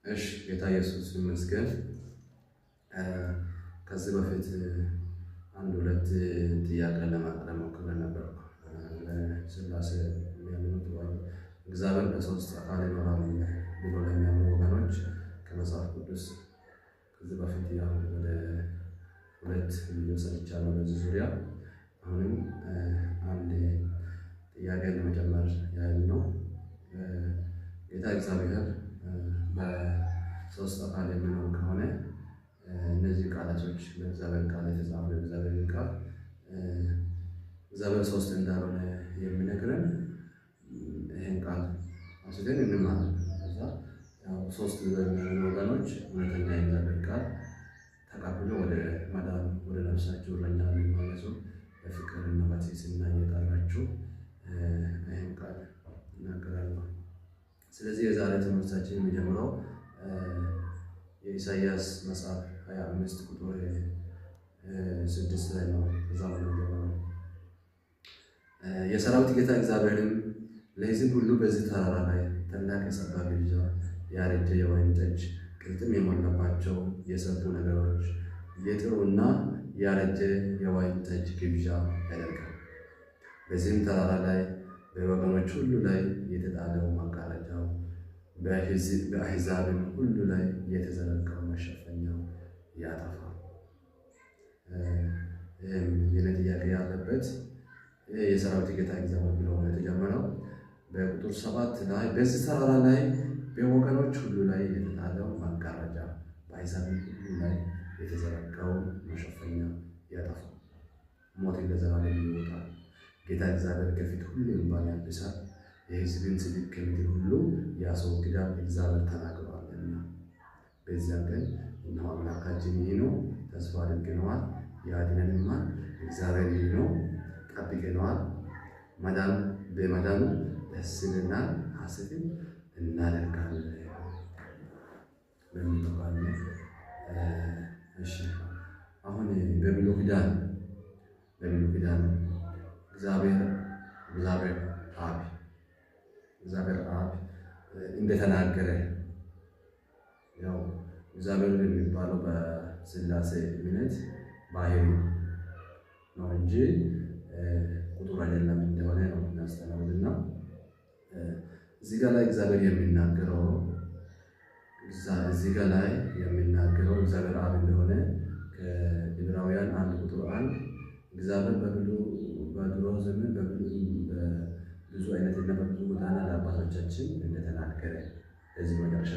እሺ ጌታ ኢየሱስ ይመስገን። ከዚህ በፊት አንድ ሁለት ጥያቄ ለማቅረብ ሞክሬ ነበር። ለስላሴ የሚያምኑት ወይ እግዚአብሔር በሶስት አካል ይኖራል ብሎ ለሚያምኑ ወገኖች ከመጽሐፍ ቅዱስ ከዚህ በፊት ያው ወደ ሁለት ቪዲዮ ሰርቻለሁ በዚህ ዙሪያ። አሁንም አንድ ጥያቄ ለመጨመር ያህል ነው። ጌታ እግዚአብሔር በሶስት አካል የሚኖር ከሆነ እነዚህ ቃላቶች በእግዚአብሔር ቃል የተጻፉ በእግዚአብሔር ቃል እግዚአብሔር ሶስት እንዳልሆነ የሚነግረን ይሄን ቃል አንስተን እንማራለን። ከዛ ያው ሶስት የሚሆኑ ወገኖች እውነተኛ የእግዚአብሔር ቃል ተቀብሎ ወደ መዳን ወደ ነፍሳቸው እረኛ እንዲመለሱ በፍቅርና በትህትና እየጠራችሁ ይሄን ቃል እናገራለሁ። ስለዚህ የዛሬ ትምህርታችን የሚጀምረው የኢሳይያስ መጽሐፍ 25 ቁጥር 6 ላይ ነው። ከዛ ነው የሰራዊት ጌታ እግዚአብሔርም ለሕዝብ ሁሉ በዚህ ተራራ ላይ ታላቅ የጸጋ ግብዣ፣ ያረጀ የወይን ጠጅ ቅልጥም የሞላባቸው የሰቡ ነገሮች፣ የጥሩና ያረጀ የወይን ጠጅ ግብዣ ያደርጋል። በዚህም ተራራ ላይ በወገኖች ሁሉ ላይ የተጣለው መጋረጃው፣ በአሕዛብም ሁሉ ላይ የተዘረጋው መሸፈኛው ያጠፋል። የኔ ጥያቄ ያለበት የሰራዊት ጌታ እግዚአብሔር ብሎ ነው የተጀመረው። በቁጥር 7 ላይ በዚህ ተራራ ላይ በወገኖች ሁሉ ላይ የተጣለው መጋረጃ፣ በአሕዛብ ሁሉ ላይ የተዘረጋው መሸፈኛ ያጠፋል። ሞት ለዘላለም ይወጣል። ጌታ እግዚአብሔር ከፊት ሁሉ እንባን ያብሳል፣ የሕዝብን ስድብ ከምድር ሁሉ ያስወግዳል እግዚአብሔር ተናግሯልና። በዚያ ቀን እነሆ አምላካችን ይህ ነው፣ ተስፋ አድርገነዋል፣ ያድነንማል። እግዚአብሔር ይህ ነው፣ ጠብቀነዋል፣ በመዳኑ ደስ ይለናል፣ ሐሴትን እናደርጋለን በሚለው ቃል ነው። እሺ አሁን በብሉይ ኪዳን እግዚአብሔር አብ እንደተናገረ ያው እግዚአብሔር የሚባለው በስላሴ እምነት ባህሪ ነው እንጂ ቁጥር አይደለም እንደሆነ ነው እናስተውልና እዚህ ጋር ላይ እግዚአብሔር የሚናገረው እግዚአብሔር አብ እንደሆነ ከዕብራውያን 1:1 እግዚአብሔር በድሮ ዘመን በብዙ አይነትና በብዙ ጎዳና ለአባቶቻችን እንደተናገረ እዚህ መጨረሻ